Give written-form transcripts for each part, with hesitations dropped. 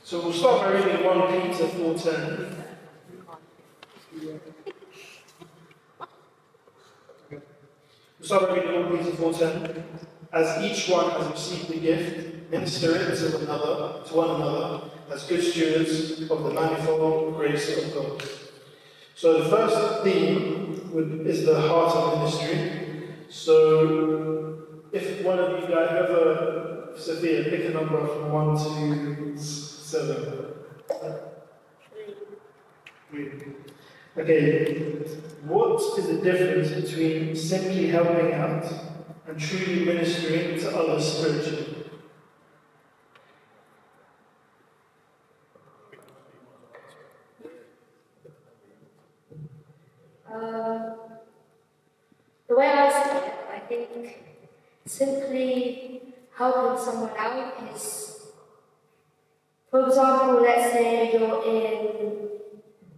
So we'll start by reading 1 Peter 4:10. We'll start by reading 1 Peter 4:10. As each one has received a gift, minister it to one another, as good stewards of the manifold grace of God. So the first theme is the heart of ministry. So if one of you guys, whoever, Sophia, pick a number from 1 to 7. 3. Okay, what is the difference between simply helping out and truly ministering to others spiritually? The way I see it, I think simply helping someone out is, for example, let's say you're in,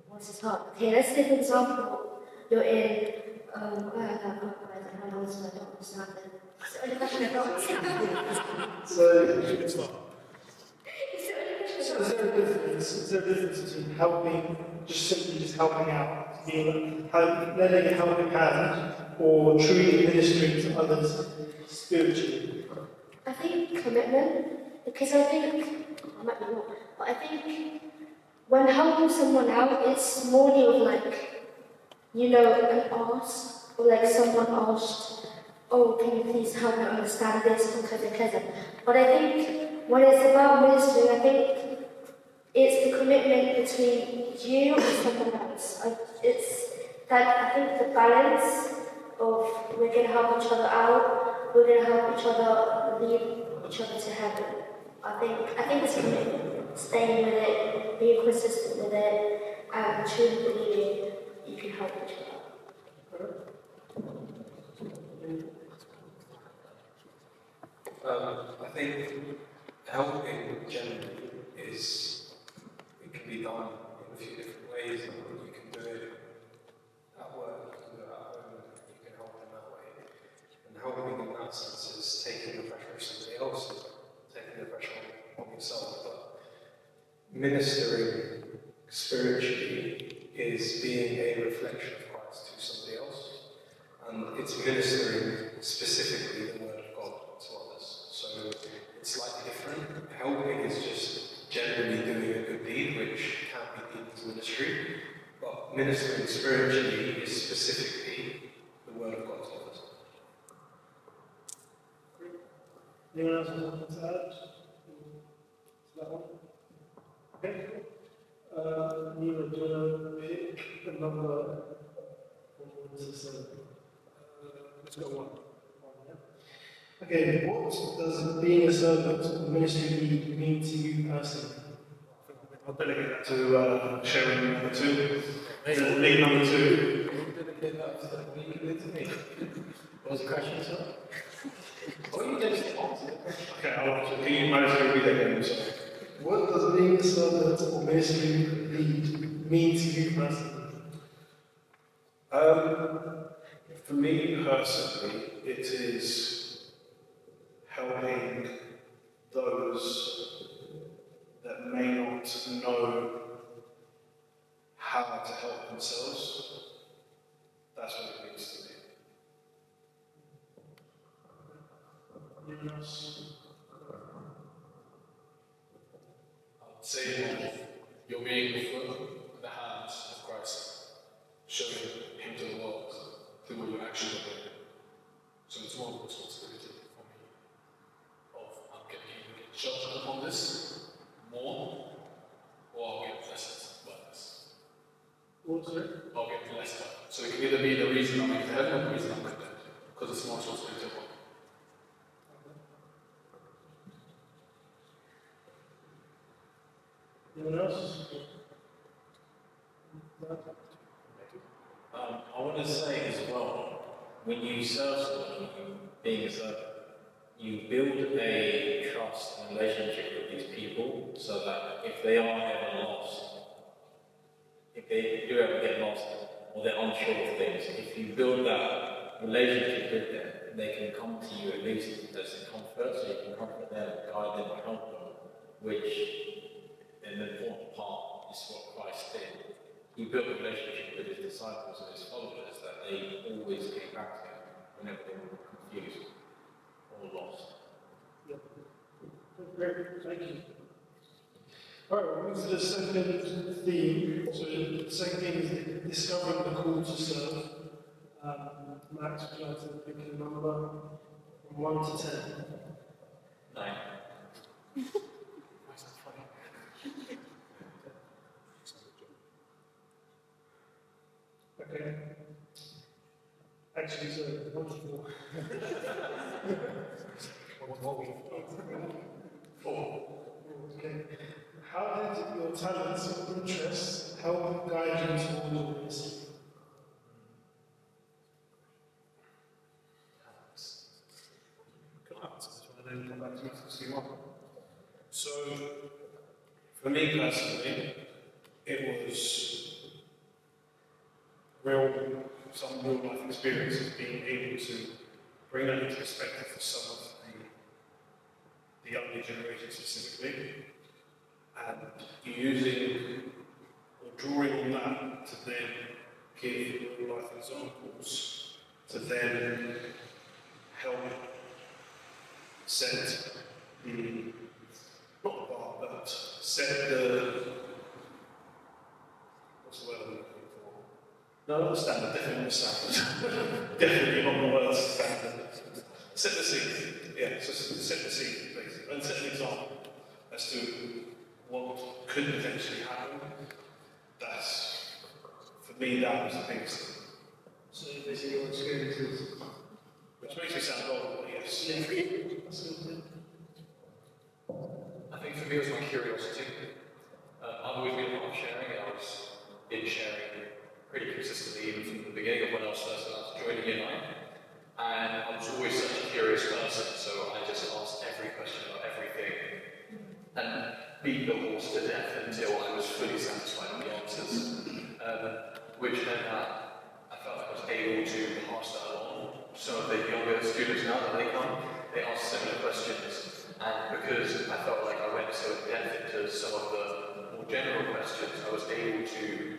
what's it called? Okay, let's say, for example, you're in, I don't understand it. So is there a difference? Is there a difference between helping, just helping out, lending a helping hand, or truly ministering to others spiritually? I think commitment, because I think, I might be wrong, but I think when helping someone out, it's more of like, an ask, or like someone asked, oh, can you please help me understand this, because. But I think when it's about ministering, I think it's the commitment between you and someone else. It's that I think the balance of we're going to help each other out, we're going to help each other lead each other to heaven. I think it's commitment, staying with it, being consistent with it, and truly believing you can help each other. I think helping generally it can be done in a few different ways. You can do it at work, you can do it at home, you can help in that way. And helping in that sense is taking the pressure of somebody else, and taking the pressure on yourself. But ministering spiritually is being a reflection of Christ to somebody else. And it's ministering specifically the word of God to others. So it's slightly different. Helping is just generally doing a good deed, which can be deemed as ministry. But ministering spiritually is specifically the word of God to others. Anyone else want to add to that one? Okay. Nina, do you want to pick a number from 1 to 7? Let's go 1. Okay, what does being a servant or ministry lead mean to you personally? I'll delegate that to Sharon number 2. Lead number 2. Dedicate that to me. What was the question, sir? What are you doing to answer the question? Okay, can you manage to repeat that again? Sorry. What does being a servant or ministry lead mean to you personally? For me personally, it is helping those that may not know how to help themselves. That's what it means to me. Anyone else? I'd say you're being the foot and the hands of Christ, showing Him to the world through what your actions are doing. So it's more of a responsibility for me of I'm getting sheltered upon this more, or I'll get blessed by this. What's it? I'll get blessed by it. So it can either be the reason I'm in heaven or the reason I'm condemned, because it's more responsibility of one. Anyone else? I want to say as well, when you serve someone, being a servant, you build a trust and relationship with these people so that if they are ever lost, if they do ever get lost or they're unsure of things, if you build that relationship with them, they can come to you at least as a comfort, so you can comfort them, guide them, help them, which built a relationship with his disciples and his followers that they always came back to him whenever they were confused or lost. Great, thank you. All right, we'll move to the second theme. So the second theme is discovering the call to serve. Max, would you like to pick a number from 1 to 10? 9. Okay. Actually, so wonderful. 4. Okay. How did your talents or interests help guide you toward your ministry? Can I answer this one and then come back to Matthew 1? So, For me personally, it was some real life experiences being able to bring that into perspective for some of the younger generation specifically, and using or drawing on that to then give real life examples to then help set the not the bar, but set the what's the word I'm looking for? No, not the standard, definitely not the standard. Definitely not the word standard. Set the scene. Yeah, so set the scene, basically. And set an example as to what could potentially happen. That's, for me, that was the biggest thing. So basically your experiences. Which makes me sound old, but yes. Yeah. I think for me it was my curiosity. I've always been a lot of sharing, and I was in sharing pretty consistently even from the beginning of when I was first joining Year 9. And I was always such a curious person, so I just asked every question about everything and beat the horse to death until I was fully satisfied with the answers. Which meant that I felt like I was able to pass that along. Some of the younger students now that they come, they ask similar questions. And because I felt like I went so in depth into some of the more general questions, I was able to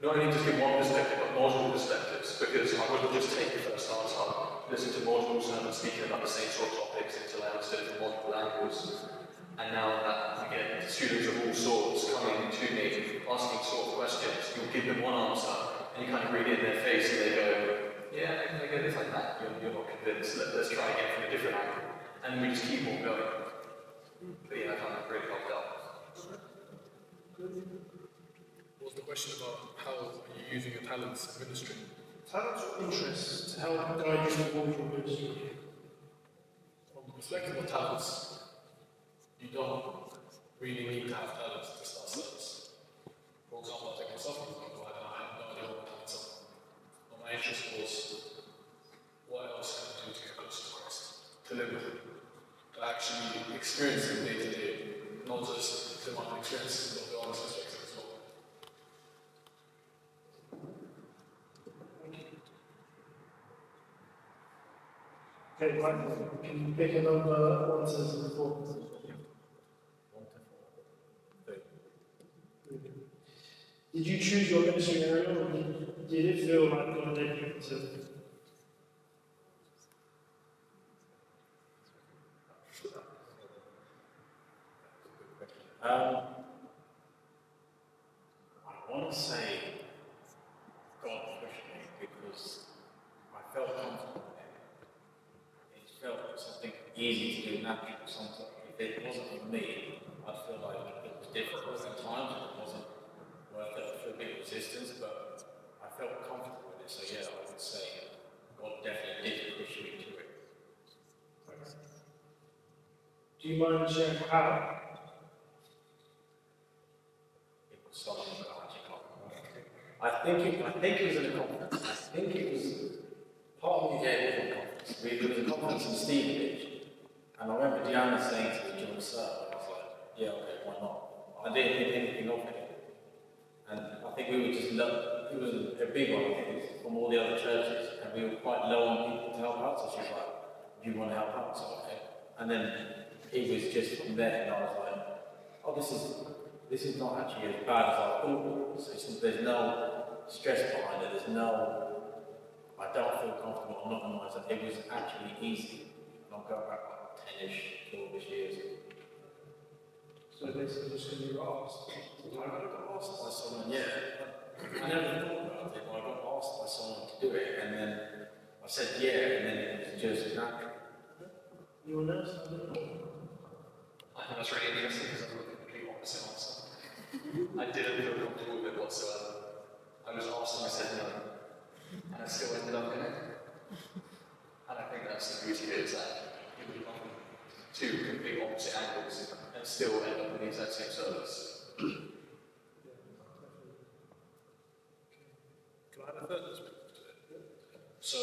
not only just give one perspective, but multiple perspectives, because I wouldn't just take the first answer, listen to multiple sermons speaking about the same sort of topics until I understood it from multiple angles. And now that I get students of all sorts coming to me, asking sort of questions, you'll give them one answer, and you kind of read it in their face, and they go, yeah, I get it like that. You're not convinced. Let's try again from a different angle. And we just keep on going. But yeah, I found that really helped out. What was the question about how are you using your talents in ministry? Talents or interests to help guide you towards your ministry? From the perspective of talents, you don't really need to have talents to start service. For example, I'll take myself for example, I have no idea what my talents are. But my interest was, what else can I do to get closer to Christ? To live with Him. To actually experience Him day to day, not just to my experiences, but the honest perspective as well. Okay, Michael, can you pick a number 1 to 4? 1 to 4. 3. Did you choose your ministry area, or did it feel like God led you to? I want to say God pushed me because I felt comfortable in it. It felt something easy to do, natural, something. If it wasn't for me, I'd feel like it was difficult at times, and it wasn't worth it. I feel a bit of resistance, but I felt comfortable with it. So yeah, I would say God definitely did push me to it. Do you mind sharing how? It was something that I actually can't remember. I think it was in a conference. I think it was part of the day was a conference. There was a conference in Stevenage, and I remember Diana saying to me during the sermon, I was like, yeah, okay, why not? I didn't think anything of it. And I think we were just it was a big one, I think it was from all the other churches, and we were quite low on people to help out, so she was like, do you want to help out? So okay. And then it was just from there, and I was like, oh, this is this is not actually as bad as I thought it was. There's no stress behind it. There's no, I don't feel comfortable. I'm not on my side. It was actually easy. I'll go back like 10-ish, 12-ish years. So basically just because you got asked. I got asked by someone, yeah. I never thought about it, but I got asked by someone to do it, and then I said yeah, and then it was just natural. Anyone else? I don't know. I think that's really interesting because I've got the complete opposite answer. I didn't feel comfortable with it whatsoever. I was asked and I said no. And I still ended up in it. And I think that's the beauty of it, is that you can be on two complete opposite angles and still end up in the exact same service. Can I have a further perspective to it? So,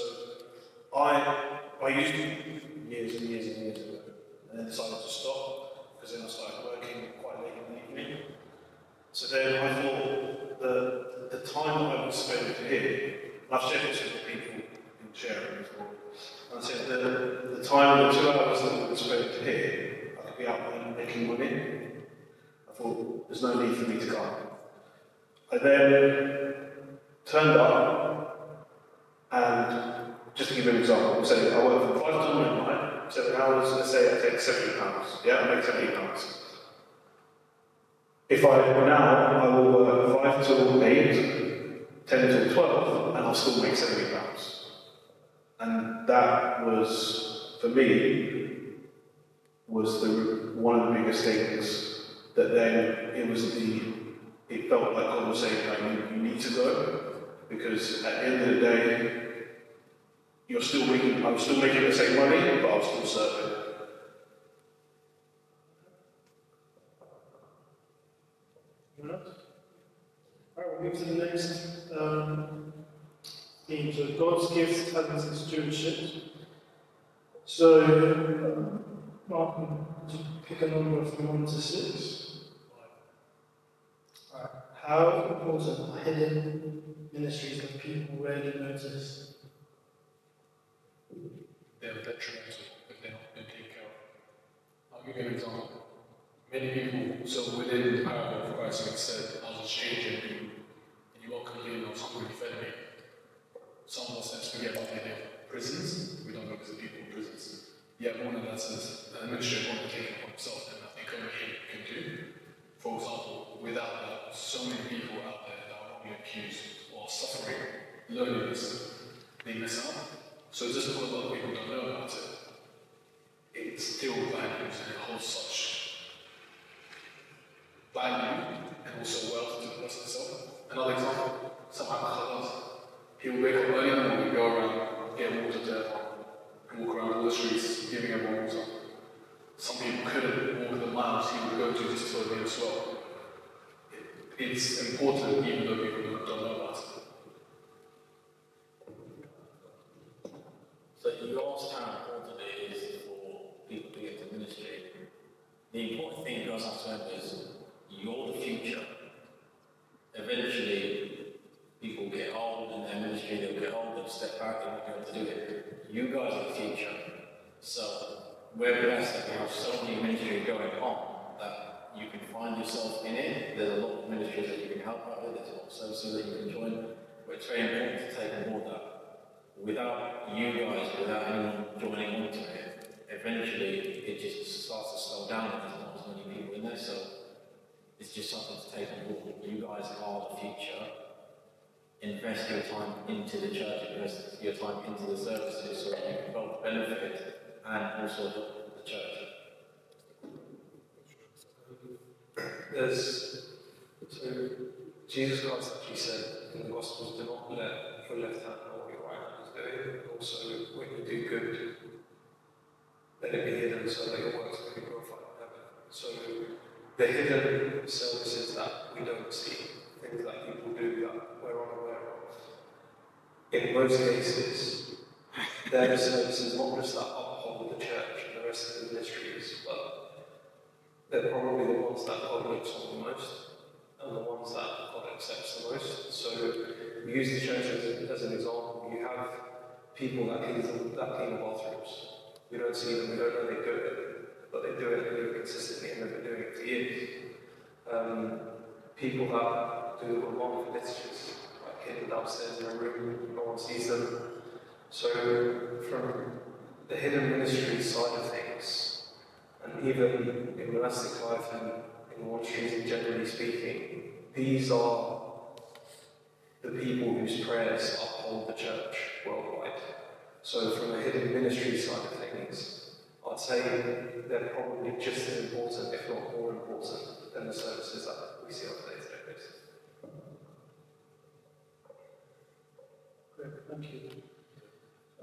I used to years and years and years ago, and then decided to stop because then I started working quite late in the evening. So then I thought the time that I would spend here, and I've shared this with people in sharing before, and I said the time, the 2 hours that I would spend here, I could be out there making money. I thought there's no need for me to come. I then turned up, and just to give you an example, say I work from 5 till midnight, 7 hours, let's say I take £70, yeah, I make £70. If I now, I will work 5 till 8, 10 till 12, and I'll still make £70. And that was, for me, was one of the biggest things that then it felt like God was saying, like, you need to go, because at the end of the day, I was still making the same money, but I was still serving. Anyone else? Alright, we'll move to the next theme. So God's gifts, talents, and stewardship. So, Martin, would you pick a number from 1 to 6? Alright. How important are hidden ministries that people rarely notice? They're detrimental if they're not been taken care of. I'll give you an example. Many people, so within the parable of Christ, it said, I was a stranger in you, and you welcomed me and I was hungry, you fed me. Some of us tend to forget about the idea of prisons. We don't know because of people in prisons. Yet one of that says, the administrator wanted to take it upon himself, and I think only he can do. For example, without that, so many people out there that are wrongly accused or suffering loneliness, they miss out. So just because a lot of people don't know about it, it still values and it holds such value and also wealth to the person itself. Another example, some alcoholics, he will wake up early in the morning, go around, get water to everyone, and walk around all the streets, giving everyone water. Some people couldn't walk the miles he would go to just to be as well. It's important even though people don't know about it. So you asked how important it is for people to get to ministry. The important thing you guys have to remember is you're the future. Eventually, people get old in their ministry, they'll get old, they'll step back, they won't be able to do it. You guys are the future. So we're blessed that we have so many ministries going on that you can find yourself in it. There's a lot of ministries that you can help out with, there's a lot of services that you can join. But it's very important to take on board that. Without you guys, without anyone joining onto it, eventually it just starts to slow down and there's not as many people in there, so it's just something to take on board. You guys are the future. Invest your time into the church, invest your time into the services so that you can both benefit and also help the church. So Jesus Christ actually said in the Gospels, do not let your left hand know what your right hand is doing. Also, when you do good, let it be hidden so that your works may be glorified in heaven. So the hidden services that we don't see, things that people do that we're unaware of, in most cases, they're the services not just that uphold the church and the rest of the ministries, but they're probably the ones that God looks on the most and the ones that God accepts the most. So we use the church as an example. You have people that clean the bathrooms. We don't see them, we don't know they do it, but they do it consistently and they've been doing it for years. people that do remarkable liturgies, like hidden upstairs in a room, no one sees them. So from the hidden ministry side of things, and even in monastic life and in monasteries generally speaking, these are the people whose prayers uphold the church worldwide. So from a hidden ministry side of things, I'd say they're probably just as important, if not more important, than the services that we see on a day-to-day basis. Great, thank you.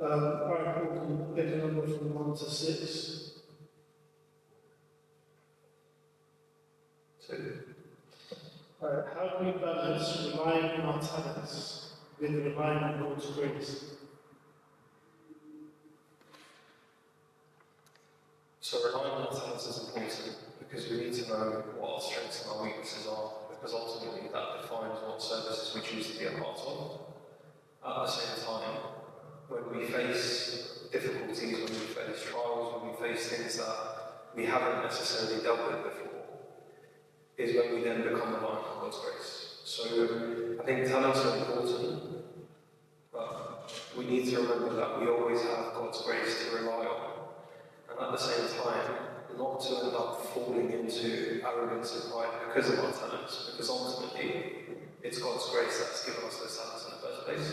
Alright, we'll get a number from 1 to 6. 2. Alright, how do we balance relying on our talents with relying on God's grace? So relying on our talents is important because we need to know what our strengths and our weaknesses are, because ultimately that defines what services we choose to be a part of. At the same time, when we face difficulties, when we face trials, when we face things that we haven't necessarily dealt with before, is when we then become reliant on God's grace. So I think talents are important, but we need to remember that we always have God's grace to rely on. And at the same time, not to end up falling into arrogance and pride because of our talents, because ultimately it's God's grace that's given us those talents in the first place.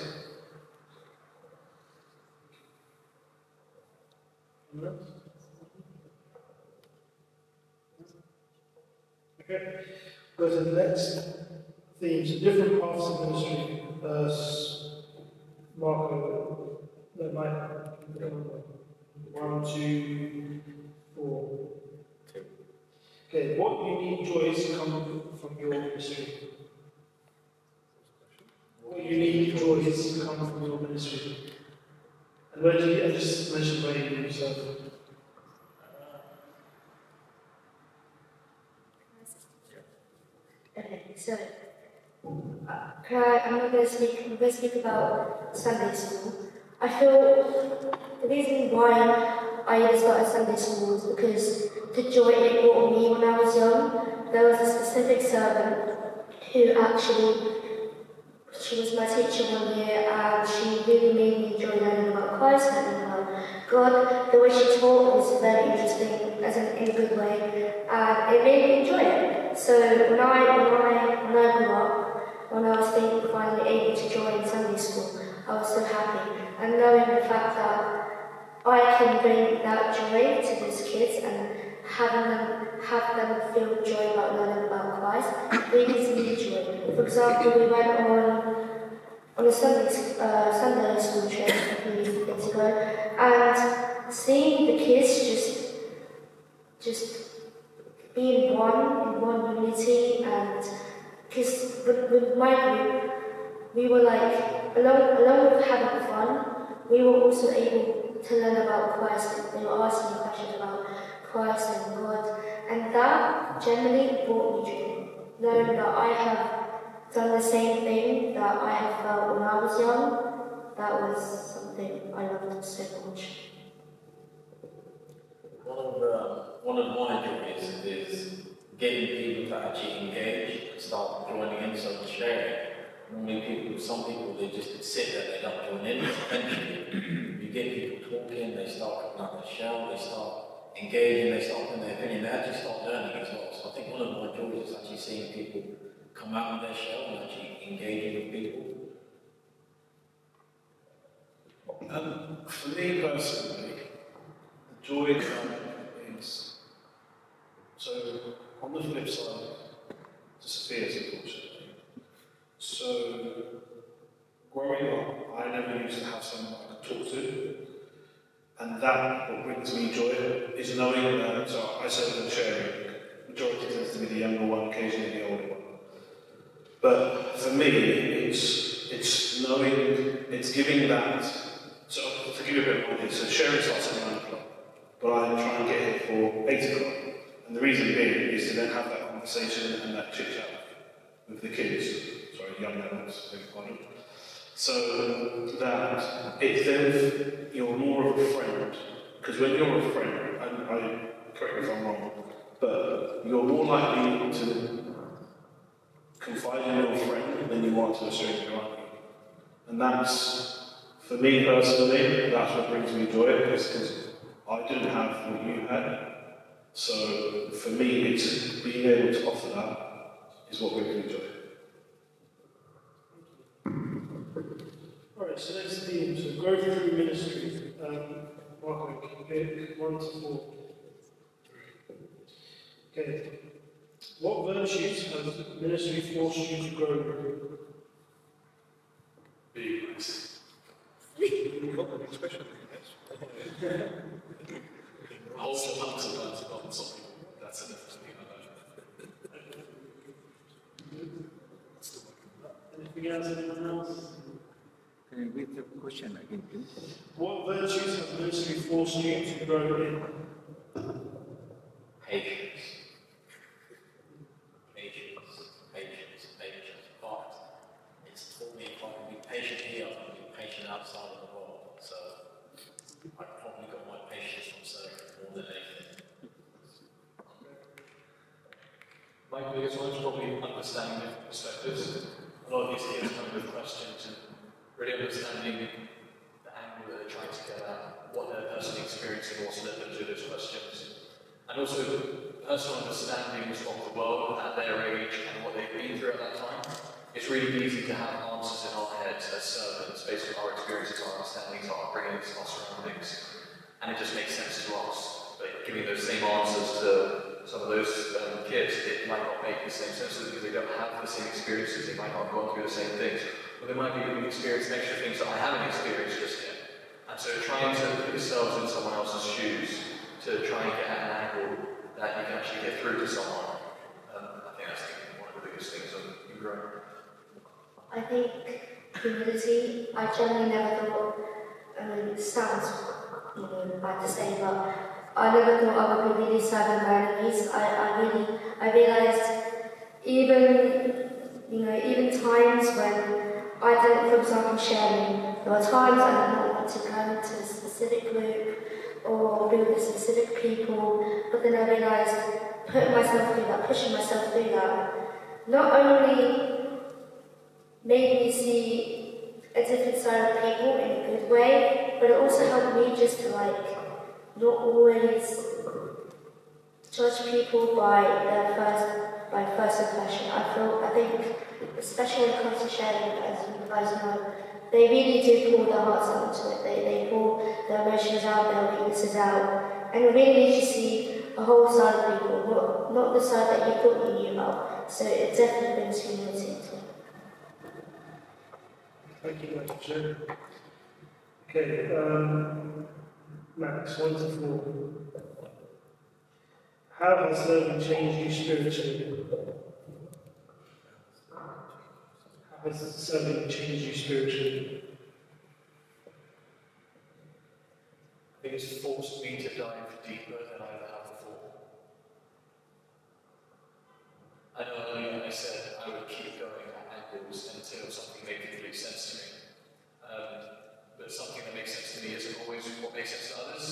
Okay, go to the next theme. So different paths of ministry. Marco, no, Mike, 1, 2, 4. Okay, what unique joys come from your ministry? What unique joys come from your ministry? And where do you, I just mentioned where you yourself. Okay, so I'm not going to speak about Sunday school. I feel the reason why I started Sunday school is because the joy it brought me when I was young. There was a specific servant who actually, she was my teacher one year, and she really made me enjoy learning about Christ, learning about God. The way she taught was very interesting, as in a good way, and it made me enjoy it. So when I grew up, when I was finally able to join Sunday school, I was so happy. And knowing the fact that I can bring that joy to these kids and have them feel joy about learning about Christ brings me joy. For example, we went on a Sunday school trip a few years ago, and seeing the kids just be in one unity, and because with my group, we were like, along with having fun, we were also able to learn about Christ. They were asking questions about Christ and God, and that generally brought me joy. Knowing that I have done the same thing that I have felt when I was young, that was something I loved so much. One of my joys is getting people to actually engage and start joining in, so sharing. Normally some people, they just sit there, they don't join in. Eventually, you get people talking, they start coming out of the shell, they start engaging, they start putting their opinion, they actually start learning as well. So I think one of my joys is actually seeing people come out of their shell and actually engaging with people. For me personally, the joy is, so on the flip side to Sophia's, unfortunately. So growing up, I never used to have someone I could talk to, and that what brings me joy is knowing that, so I serve in the sharing, majority tends to be the younger one, occasionally the older one. But for me, it's knowing, it's giving that. So to give you a bit of an idea, so sharing starts at 9 o'clock, but I try and get here for 8 o'clock. And the reason being is to then have that conversation and that chit chat with the kids, sorry, young adults, beg your pardon. So that it's then you're more of a friend, because when you're a friend, and I correct me if I'm wrong, but you're more likely to confide in your friend than you are to a stranger, aren't you? And that's, for me personally, that's what brings me joy, because I didn't have what you had. So for me, it's being able to offer that is what brings me joy. Alright, so next theme, so growth through ministry. Marco, can you pick 1 to 4? Okay. What virtues has ministry forced you to grow? Be nice. Hold your hands sometimes about something. That's a different thing I know. Anything else? Anyone else? Can you repeat the question again, please? What virtues has ministry forced you to grow in? Patience. Patience. But it's taught me if I can be patient here, I can be patient outside of the world. So I probably got my patience from serving more than anything. My biggest one is probably understanding different perspectives. A lot of these kids come with questions and really understanding the angle that they're trying to get at, what they're personally experiencing, what's led them to those questions. And also personal understandings of the world at their age and what they've been through at that time. It's really easy to have answers in our heads as servants based on our experiences, our understandings, our upbringings, our surroundings. And it just makes sense to us. But giving those same answers to some of those kids, it might not make the same sense because they don't have the same experiences, they might not have gone through the same things. But they might be experiencing extra things that I haven't experienced just yet. And so trying to put yourselves in someone else's shoes to try and get at an angle that you can actually get through to someone, I think that's one of the biggest things in growing. I think humility, I generally never thought, it sounds bad to say, but I never thought I would be really serving my enemies. I realised even times when I didn't, for example, sharing, there were times I did not want to go into a specific group or be with specific people, but then I realised putting myself through that, pushing myself through that, not only made me see a different side of people in a good way, but it also helped me just to not always judge people by first impression. I think, especially when it comes to sharing, as you guys know, they really do pour their hearts out into it. They pour their emotions out, their weaknesses out, and it really makes you see a whole side of people, not the side that you thought you knew about. So it definitely brings humility into it. Thank you, Max. Okay, Max, 1 to 4. How has serving changed you spiritually? How has serving changed you spiritually? I think it's forced me to dive deeper than I ever have before. I know earlier I said I would keep going at angles until something made complete sense to me. But something that makes sense to me isn't always what makes sense to others.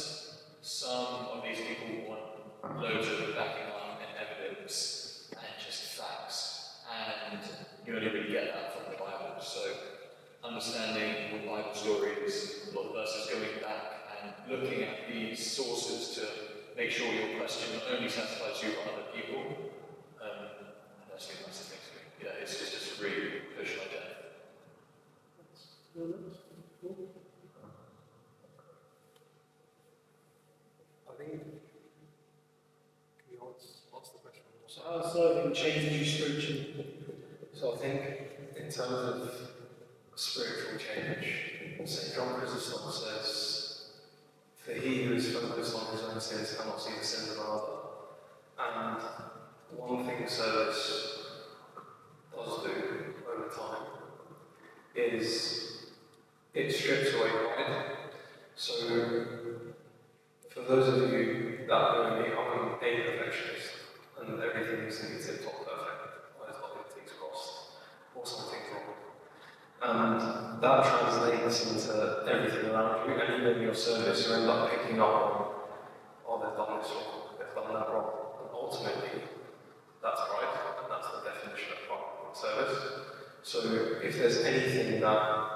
Some of these people want loads of backing up and evidence and just facts. And you only really get that from the Bible. So understanding what Bible stories, a lot of verses going back and looking at these sources to make sure your question not only satisfies you but other people. That's the massive thing to me. Yeah, it's just really pushing my depth. I think, can you answer the question? So how has serving changed you spiritually? So I think in terms of spiritual change, St. John Chrysostom says, "For he who is focused on his own sins cannot see the sins of another." And one thing service does do over time is it strips away pride. So for those of you that know me, I'm a perfectionist, and everything needs to be tip-top perfect. There's not things crossed or something's wrong. And that translates into everything around you, and even in your service, you end up picking up on, oh, they've done this wrong, they've done that wrong. And ultimately, that's pride, and that's the definition of pride. So if there's anything that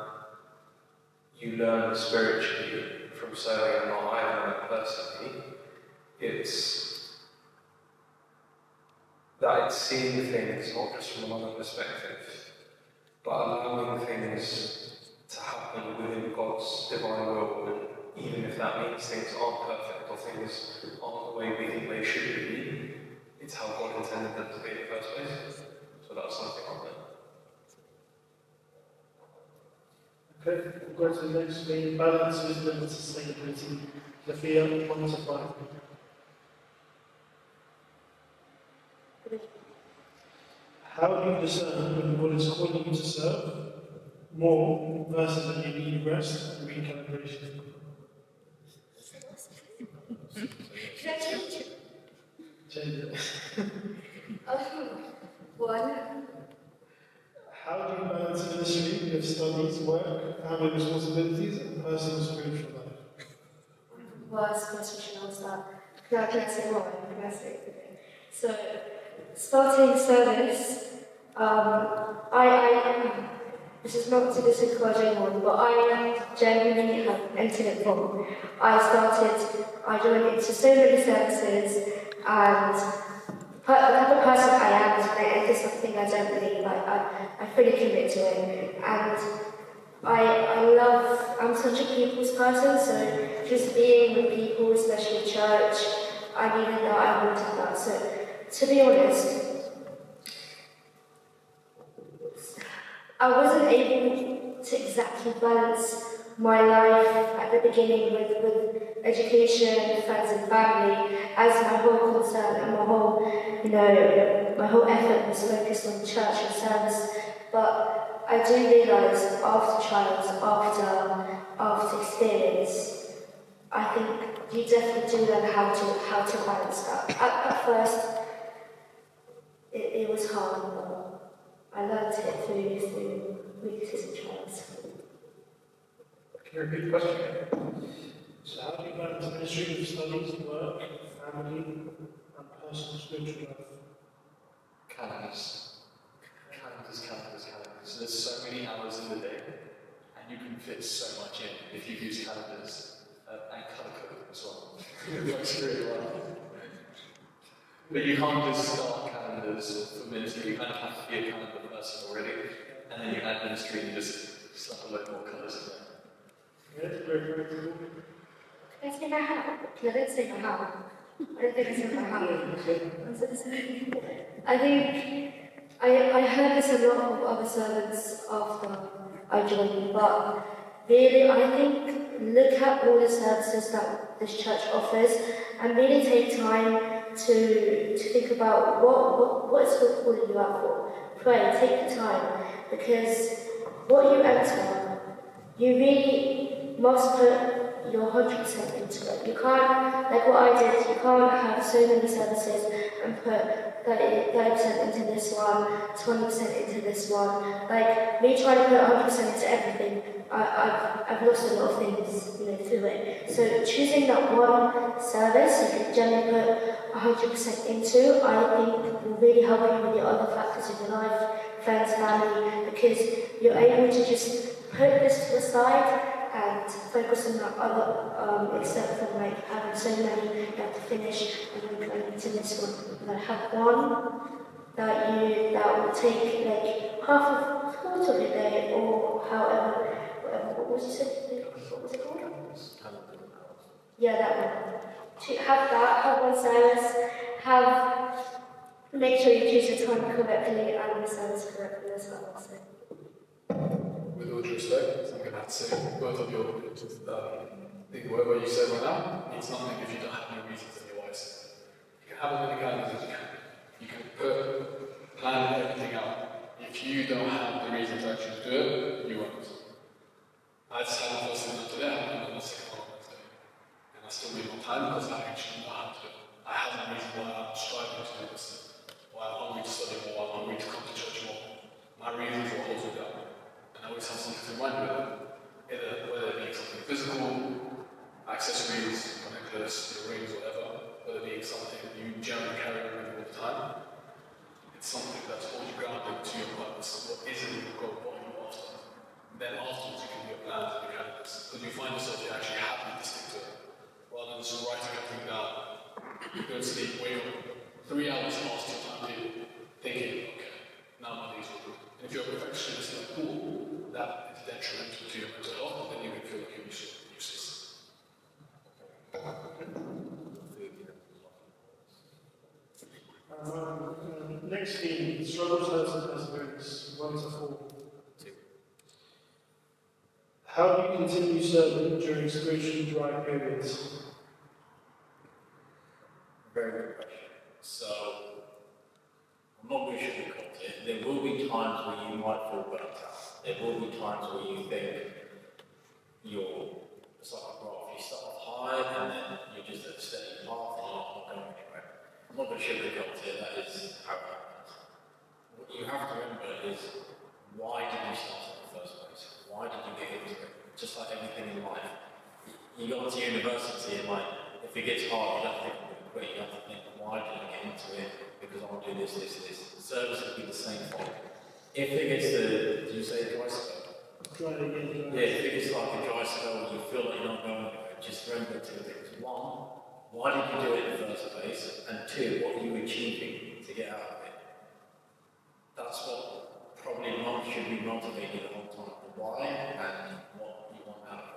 you learn spiritually from serving, and what I've learned personally, it's that it's seeing things not just from another perspective, but allowing things to happen within God's divine will, and even if that means things aren't perfect or things aren't the way we think they should be, it's how God intended them to be in the first place. So that's something I've learned. Okay, we'll go to the next being balance, wisdom, and sustainability. Sophia, 1 to 5. How do you discern when God is calling you to serve more versus when you need rest and recalibration? Should I change it? Change it. One. How do you balance ministry with studies, work, family responsibilities, and personal spiritual life? Worst question should I start? Can I say one? Can I say? Okay. So, starting service, this is not to discourage anyone, but I genuinely have entered it wrong. I joined into so many services, and the type of person I am is when I enter something I don't believe, I fully commit to it. And I'm such a people's person, so just being with people, especially church, I needed that, I wanted that. So, to be honest, I wasn't able to exactly balance my life at the beginning with education, friends and family, as my whole concern and my whole effort was focused on church and service. But I do realise after trials, after experience, I think you definitely do learn how to balance that. At first, it was hard, but I learned it through weaknesses and trials. Can you repeat the question again? So how do you balance ministry with studies, work, family, and personal spiritual life? Calendars. There's so many hours in the day, and you can fit so much in if you use calendars and color code as well. It works really well. But you can't just start calendars for ministry. You kind of have to be a calendar person already, and then you add ministry and you just slap a load more colours in there. Yes, very, very cool. Can I say my how? I didn't say my how. I don't think I said my how. I think I heard this a lot of other sermons after I joined, but really I think look at all the services that this church offers and really take time to think about what is God calling you out for. Pray, take the time, because what you enter, you really must put your 100% into it. You can't, like what I did, you can't have so many services and put 30% into this one, 20% into this one. Like me trying to put 100% into everything, I've lost a lot of things, through it. So choosing that one service you can generally put 100% into, I think will really help you with your other factors of your life, friends, family, because you're able to just put this to the side and focus on that other, except for like having so many you have to finish and then going into this one. But have one that will take like half of quarter of your day or however, whatever. What was it? What was it called? Yeah, that one. To have one service, make sure you choose your time correctly and the service correctly as well. So. With all due respect, I'm going to have to say both of your whatever you said right now means nothing if you don't have any reasons in your lives. You can have as many calendars as you can. You can plan everything out. If you don't have the reason to actually do it, you won't. I just had the first thing done today, and then the second one Wednesday. And I still need more time because I actually know how to do it. I have a reason why I'm striving to do this, why I'm hungry to study more, why I'm hungry to come to church more. My reasons will hold me down. And I always have something to remind me of, whether it be something physical, accessories, a necklace, your rings, whatever, whether it be something you generally carry with you all the time. It's something that's hold you grounded to your purpose. What is it you've got, what you want detrimental to your mental health, then you can feel like you're useless. Next theme, struggles, hurts and perseverance, 1 to 4. How do you continue serving during spiritually dry periods? Very good question. So, I'm not going to sugarcoat it. There will be times where you might feel burnt out. There will be times where you think it's like a graph. You start off high and then you're just at a steady path and you're not going anywhere. I'm not going to sugarcoat it. That is how it happens. What you have to remember is, why did you start in the first place? Why did you get into it? Just like everything in life. You go into university and if it gets hard, you don't think I'm going to quit. You have to think, why did I get into it? Because I want to do this. Service would be the same thing. If it gets did you say dry spell? Try it again. Yeah, if it gets like a dry spell, you feel like you're not going anywhere, just remember two things. One, why did you do it in the first place? And two, what are you achieving to get out of it? That's what probably should be motivating the whole time. The why and what you want out of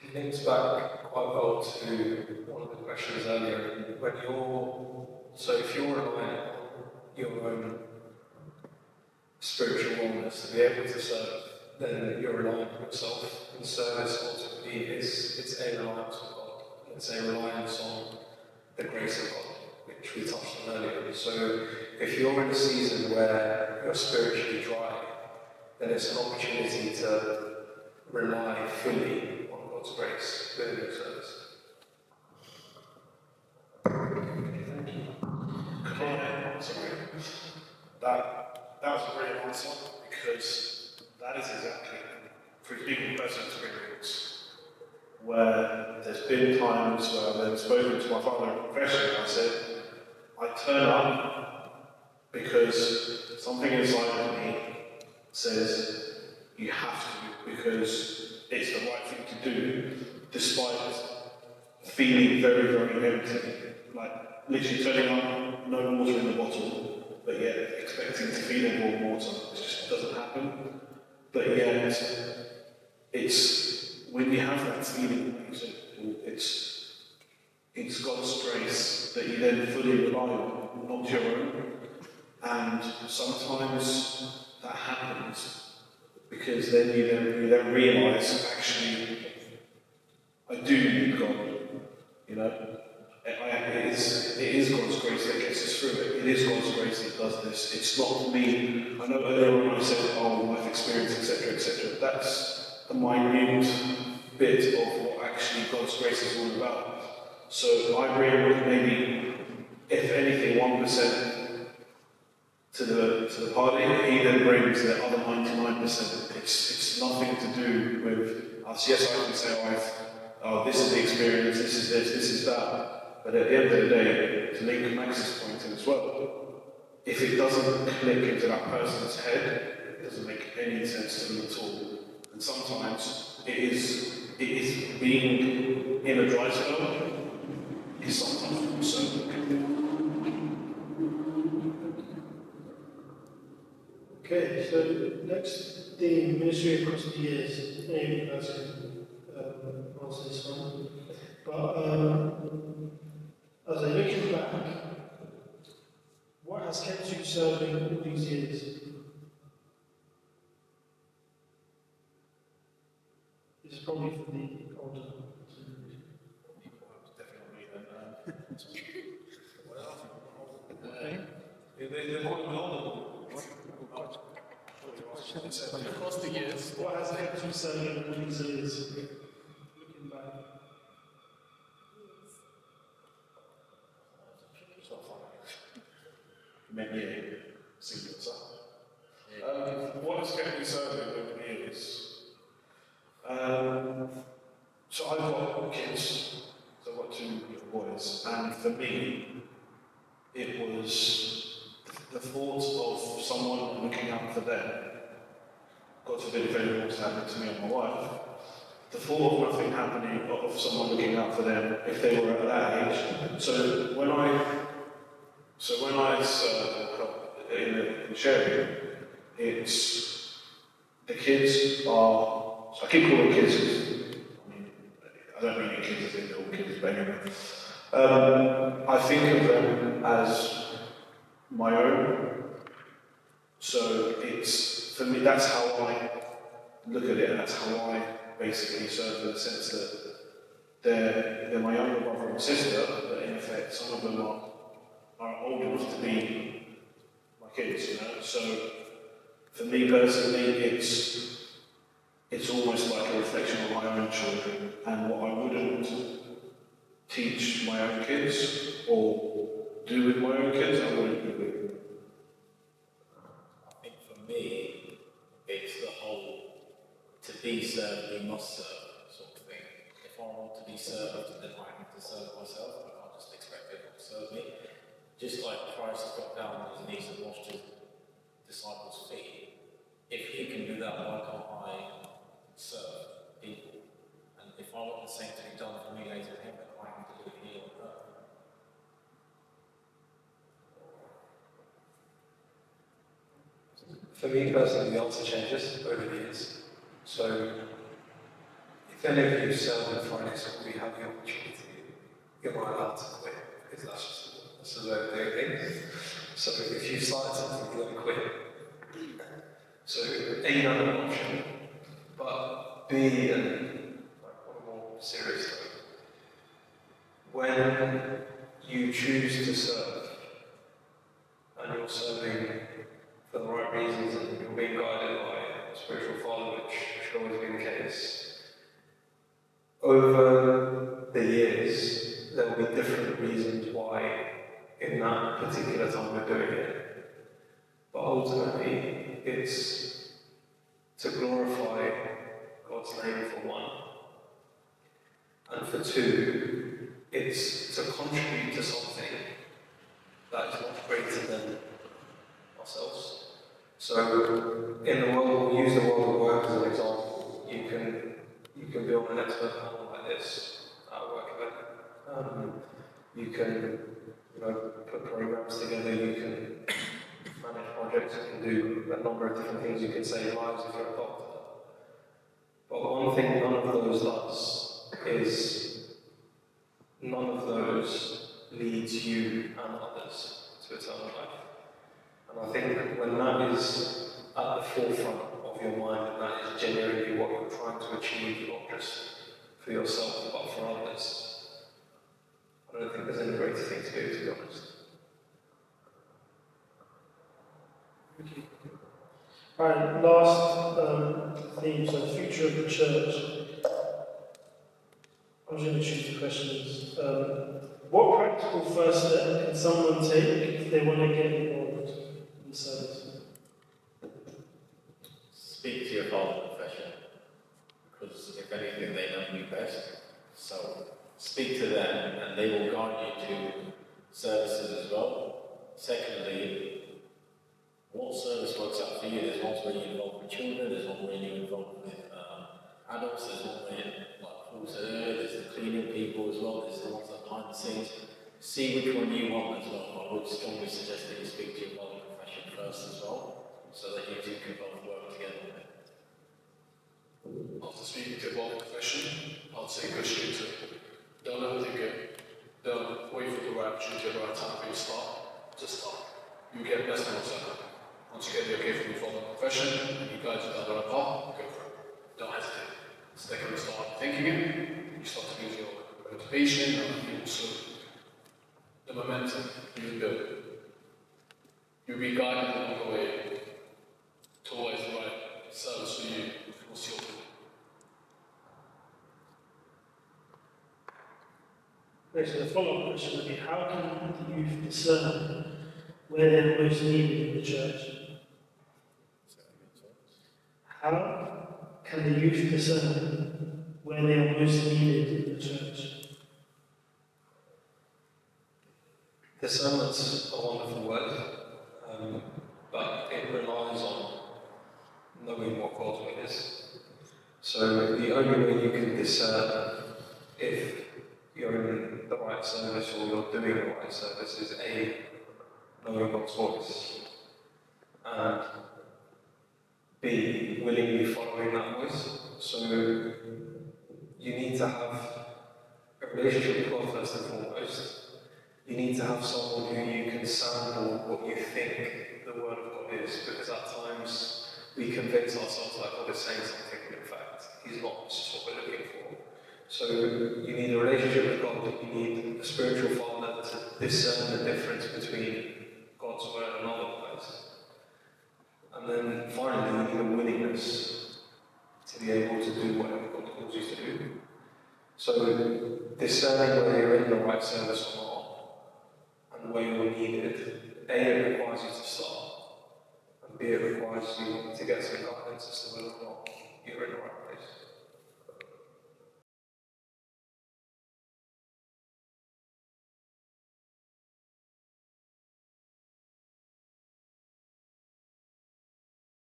it. It links back quite well to one of the questions earlier. If you're relying on your own spiritual wellness to be able to serve, then you're relying on yourself. And service ultimately it's a reliance on God. It's a reliance on the grace of God, which we touched on earlier. So if you're in a season where you're spiritually dry, then it's an opportunity to rely fully on God's grace within your service. Sorry. That was a brilliant answer, because that is exactly, through speaking from personal experience, where there's been times where I've then spoken to my father in confession and I said, I turn up because something inside of me says you have to, because it's the right thing to do, despite feeling very, very empty. Like literally turning up, no water in the bottle, but yet expecting to feel any more water. It just doesn't happen. But yet, it's when you have that feeling, it's God's grace that you then fully rely on, not your own. And sometimes that happens because then you then realise, actually, I do need God. You know, it is God's grace that gets us through it. It is God's grace that does this. It's not me. I know earlier on I said, life experience, etc., etc. That's a minute bit of what actually God's grace is all about. So I bring maybe, if anything, 1% to the party. He then brings the other 99%. It's nothing to do with us. Yes, I can say, this is the experience, this is this is that. But at the end of the day, to link Max's point in as well, if it doesn't click into that person's head, it doesn't make any sense to them at all. And sometimes it is being in a dry spell is sometimes also. Okay, so next theme, ministry across the years. Any of you guys can answer this one. But as I look back, what has kept you serving all these years? This is probably for the older. Across the years, What has kept you serving all these years? Looking back. Many singles up. What has kept me serving over the years? So I've got kids, so I've got 2 little boys, and for me, it was the thought of someone looking out for them. God forbid if anything was happening to me or my wife. The thought of nothing happening, of someone looking out for them if they were at that age. So when I serve or help in the sharing, it's the kids are. So I keep calling kids. I mean, I don't mean kids as in they're all kids, but anyway. I think of them as my own. So it's for me. That's how I look at it, and that's how I basically serve in the sense that they're my younger brother and sister, but in effect, some of them are old enough to be my kids, you know. So for me personally, it's almost like a reflection of my own children and what I wouldn't teach my own kids or do with my own kids, I wouldn't do with. I think for me, it's the whole to be served, we must serve sort of thing. If I want to be served, then I have to serve myself. I can't just expect people to serve me. Just like Christ got down on his knees and washed his disciples' feet. If he can do that, why can't I serve people? And if I want the same to be done for me later in heaven, I have to do it here on earth. For me personally, the answer changes over the years. So, if any of you serve in Friday school, you have the opportunity, you're not allowed to quit, because that's a very big thing. So, if you start something, you don't quit. So, A, you have an option, but B, and one more serious though, when you choose to serve, and you're serving for the right reasons, and you're being guided by a spiritual father, which should always be the case. Over the years, there will be different reasons why in that particular time we're doing it. But ultimately, it's to glorify God's name for one. And for two, it's to contribute to something that is much greater than ourselves. So, in the world, we'll use the world of work as an example. You can build an expert panel like this at a work event. You can, put programs together. You can manage projects. You can do a number of different things. You can save lives if you're a doctor. But one thing none of those does is none of those leads you and others to eternal life. And I think when that is at the forefront of your mind, and that is genuinely what you're trying to achieve, not just for yourself, but for others, I don't think there's any greater thing to do, to be honest. Alright, last theme, so the future of the church. I'm just going to choose the questions. What practical first step can someone take if they want to get involved in the service? Speak to your father profession, because if anything, they know you best. So speak to them, and they will guide you to services as well. Secondly, what service works out for you? There's ones where you're involved with children, there's one where you're involved with adults, there's one where, like Paul said earlier, there's the cleaning people as well, there's the ones that behind the scenes. See which one you want as well. I would strongly suggest that you speak to your father profession first as well, so that you two can both work together. After speaking to your profession, I'd say go straight to it. Don't overthink it. Don't wait for the right opportunity at the right time for you to start. Just start. You get best on yourself. Once you get the okay from your former profession, you guys are down the right path, go for it. Don't hesitate. Second, you start thinking it, you start to lose your motivation and also the momentum you build. You'll be guided along the way towards the right service for you, what's your goal. Okay, so the follow-up question would be, how can the youth discern where they're most needed in the church? How can the youth discern where they are most needed in the church? Discernment's a wonderful word, but it relies on knowing what God's will is. So the only way you can discern if you're in the right service or you're doing the right service is A, knowing God's voice, and B, willingly following that voice. So you need to have a relationship with God first and foremost. You need to have someone who you can sample what you think the Word of God is, because at times we convince ourselves that God is saying something, but in fact, He's not. This is what we're looking for. So you need a relationship with God, you need a spiritual father to discern the difference between God's Word and other words. And then finally, you need a willingness to be able to do whatever God calls you to do. So discerning whether you're in the right service or not, and where you're needed, A, it requires you to start, and B, it requires you to get some guidance as to whether or not you're in the right place.